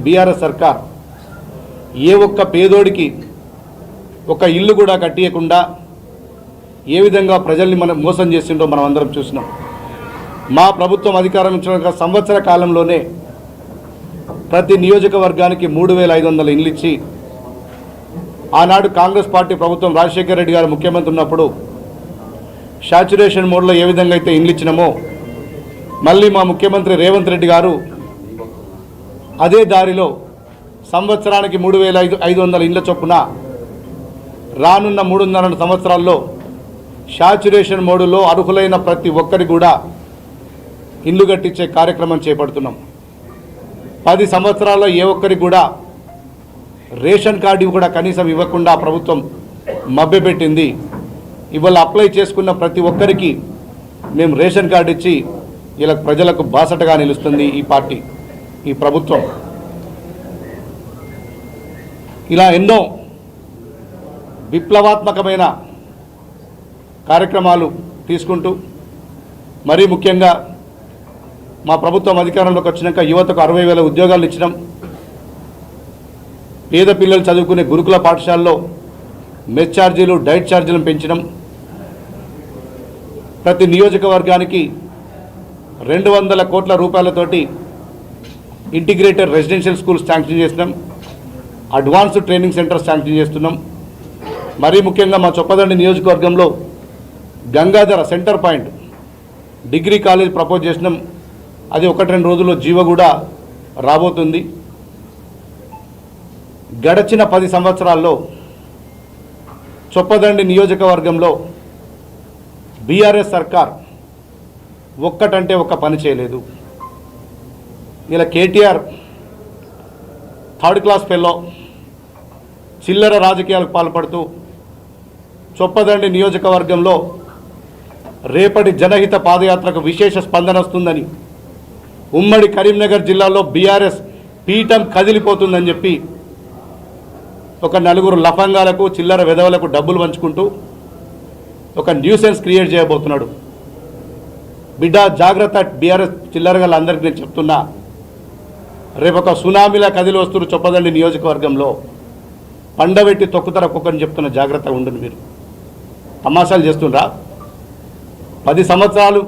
BRS సర్కార్ ఏ ఒక్క పేదోడికి ఒక ఇల్లు కూడా కట్టియకుండా ఏ విధంగా ప్రజల్ని మనం మోసం చేసిండో మనం అందరం చూసినాం. మా ప్రభుత్వం అధికారం ఇచ్చిన సంవత్సర కాలంలోనే ప్రతి నియోజకవర్గానికి 3,500 ఇండ్లు ఇచ్చి ఆనాడు కాంగ్రెస్ పార్టీ ప్రభుత్వం రాజశేఖర రెడ్డి గారు ముఖ్యమంత్రి ఉన్నప్పుడు శాచ్యురేషన్ మోడ్లో ఏ విధంగా అయితే ఇండ్లు ఇచ్చినామో మళ్ళీ మా ముఖ్యమంత్రి రేవంత్ రెడ్డి గారు అదే దారిలో సంవత్సరానికి 3,500 ఇండ్ల చొప్పున రానున్న 3.5 సంవత్సరాల్లో శాచ్యురేషన్ మోడులో అర్హులైన ప్రతి ఒక్కరికి కూడా ఇల్లు కట్టించే కార్యక్రమం చేపడుతున్నాం. 10 సంవత్సరాల్లో ఏ ఒక్కరికి కూడా రేషన్ కార్డు కూడా కనీసం ఇవ్వకుండా ప్రభుత్వం మభ్యపెట్టింది. ఇవాళ అప్లై చేసుకున్న ప్రతి ఒక్కరికి మేము రేషన్ కార్డు ఇచ్చి ఇలా ప్రజలకు బాసటగా నిలుస్తుంది ఈ పార్టీ, ఈ ప్రభుత్వం. ఇలా ఎన్నో విప్లవాత్మకమైన కార్యక్రమాలు తీసుకుంటూ మరీ ముఖ్యంగా మా ప్రభుత్వం అధికారంలోకి వచ్చినాక యువతకు 60,000 ఉద్యోగాలు ఇచ్చినాం. పేద పిల్లలు చదువుకునే గురుకుల పాఠశాలలో మెస్ ఛార్జీలు, డైట్ ఛార్జీలను పెంచడం. ప్రతి నియోజకవర్గానికి 200 కోట్ల రూపాయలతోటి ఇంటిగ్రేటెడ్ రెసిడెన్షియల్ స్కూల్స్ శాంక్షన్ చేసినాం. అడ్వాన్స్డ్ ట్రైనింగ్ సెంటర్స్ శాంక్షన్ చేస్తున్నాం. మరీ ముఖ్యంగా మా చొప్పదండి నియోజకవర్గంలో Gangadhara centre point degree college propose చేసినాం. అది 1-2 రోజుల్లో జీవో కూడా రాబోతుంది. గడచిన 10 సంవత్సరాల్లో చొప్పదండి నియోజకవర్గంలో బీఆర్ఎస్ సర్కార్ ఒక్కటంటే ఒక్క పని చేయలేదు. ఇలా కేటీఆర్ 3rd క్లాస్ ఫెల్లో చిల్లర రాజకీయాలకు పాల్పడుతూ చొప్పదండి నియోజకవర్గంలో రేపటి జనహిత పాదయాత్రకు విశేష స్పందన వస్తుందని, ఉమ్మడి కరీంనగర్ జిల్లాలో బీఆర్ఎస్ పీఠం కదిలిపోతుందని చెప్పి ఒక 4 లఫంగాలకు చిల్లర వెధవలకు డబ్బులు పంచుకుంటూ ఒక న్యూసెన్స్ క్రియేట్ చేయబోతున్నాడు. బిడ్డ జాగ్రత్త, బీఆర్ఎస్ చిల్లరగాళ్ళందరికీ నేను చెప్తున్నా, రేపు ఒక సునామీలా కదిలి వస్తున్న చొప్పదండి నియోజకవర్గంలో పండబెట్టి తొక్కుతారు ఒక్కొక్కరిని చెప్తున్న, జాగ్రత్తగా ఉండండి. మీరు తమాషాలు చేస్తుండ్రా? 10 సంవత్సరాలు